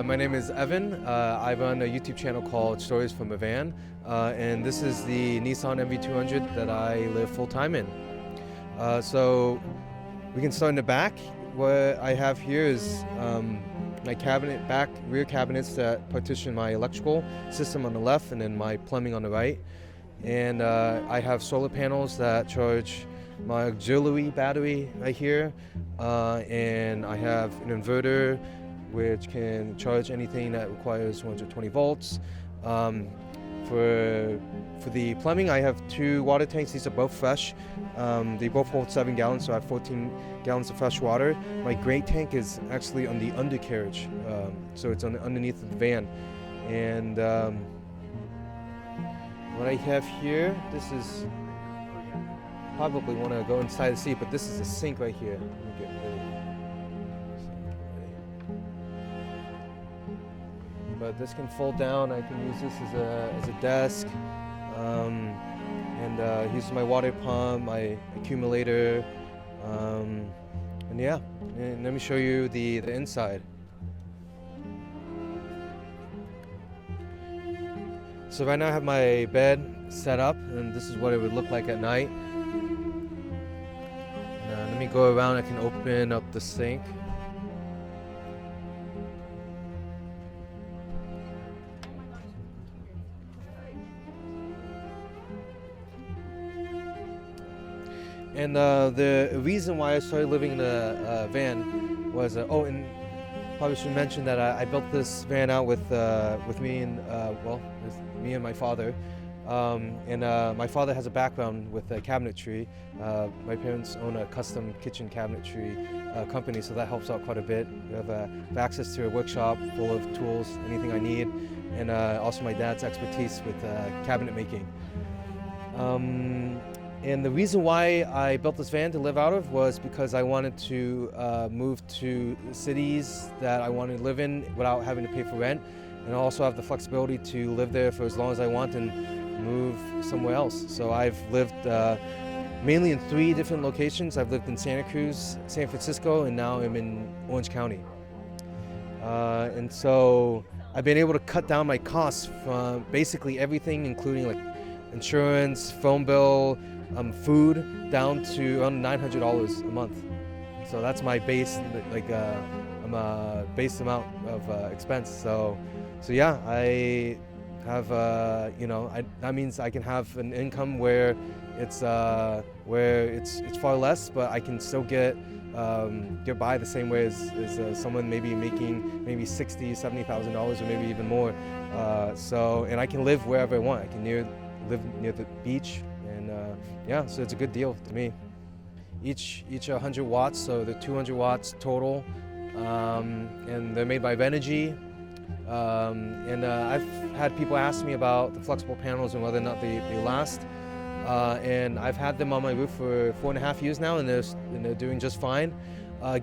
My name is Evan. I run a YouTube channel called Stories from a Van, and this is the Nissan MV200 that I live full-time in. So we can start in the back. What I have here is my rear cabinets that partition my electrical system on the left and then my plumbing on the right. And I have solar panels that charge my auxiliary battery right here, and I have an inverter which can charge anything that requires 120 volts. For the plumbing, I have 2 water tanks. These are both fresh. They both hold 7 gallons, so I have 14 gallons of fresh water. My great tank is actually on the undercarriage, so it's underneath the van. And what I have here, this is, probably want to go inside the seat, but this is a sink right here. Let me get ready. But this can fold down. I can use this as a desk, and use my water pump, my accumulator, and yeah. And let me show you the inside. So right now I have my bed set up, and this is what it would look like at night. Let me go around. I can open up the sink. And the reason why I started living in a van was, and probably should mention that I built this van out with me and with me and my father. My father has a background with cabinetry. My parents own a custom kitchen cabinetry company, so that helps out quite a bit. We have access to a workshop full of tools, anything I need, and also my dad's expertise with cabinet making. And the reason why I built this van to live out of was because I wanted to move to cities that I wanted to live in without having to pay for rent, and also have the flexibility to live there for as long as I want and move somewhere else. So I've lived mainly in 3 different locations. I've lived in Santa Cruz, San Francisco, and now I'm in Orange County. And so I've been able to cut down my costs from basically everything, including like insurance, phone bill, food, down to around $900 a month. So that's my base, base amount of expense. So yeah, I have that means I can have an income where it's far less, but I can still get by the same way as someone maybe making maybe $60,000-$70,000 or maybe even more. And I can live wherever I want. I can live near the beach, and so it's a good deal to me. Each 100 watts, so they're 200 watts total, and they're made by Energy. I've had people ask me about the flexible panels and whether or not they last. And I've had them on my roof for 4.5 years now, and they're doing just fine.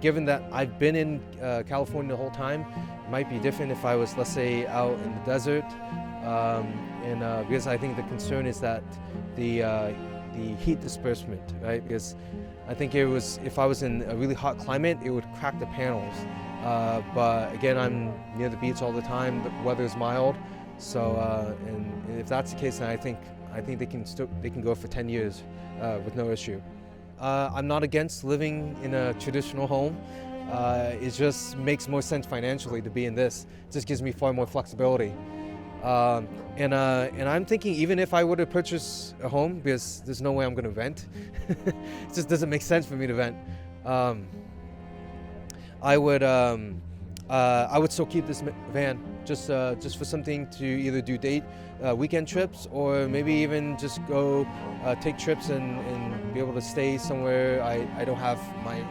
Given that I've been in California the whole time, it might be different if I was, let's say, out in the desert. Because I think the concern is that the heat disbursement, right? Because I think if I was in a really hot climate, it would crack the panels. But again, I'm near the beach all the time. The weather is mild, so and if that's the case, then I think they can go for 10 years with no issue. I'm not against living in a traditional home. It just makes more sense financially to be in this. It just gives me far more flexibility. And I'm thinking, even if I were to purchase a home, because there's no way I'm going to rent, it just doesn't make sense for me to rent. I would still keep this van just for something to either do weekend trips, or maybe even just go take trips and be able to stay somewhere I don't have my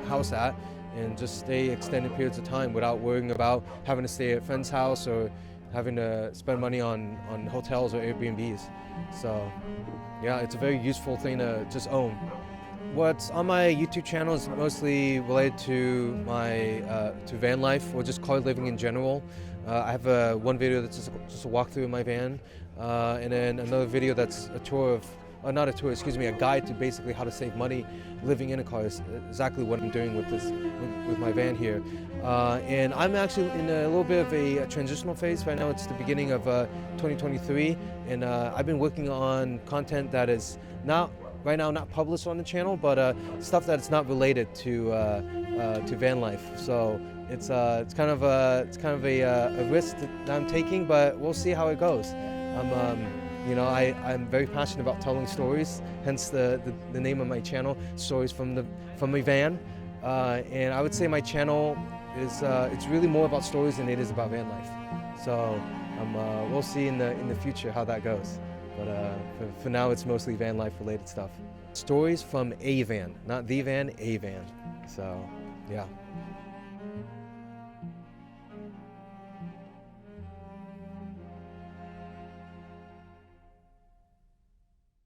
house at, and just stay extended periods of time without worrying about having to stay at a friend's house or having to spend money on hotels or Airbnbs. So yeah, it's a very useful thing to just own. What's on my YouTube channel is mostly related to my to van life, or just car living in general. I have one video that's just a walkthrough of my van, and then another video that's a tour not a tour, excuse me, a guide to basically how to save money living in a car. Is exactly what I'm doing with with my van here. And I'm actually in a little bit of a transitional phase right now. It's the beginning of 2023, and I've been working on content that is right now not published on the channel, but stuff that's not related to van life. So it's kind of a risk that I'm taking, but we'll see how it goes. I'm very passionate about telling stories, hence the name of my channel, Stories from my Van. And I would say my channel is it's really more about stories than it is about van life. So we'll see in the future how that goes. But for now, it's mostly van life related stuff. Stories from a van, not the van, a van. So yeah.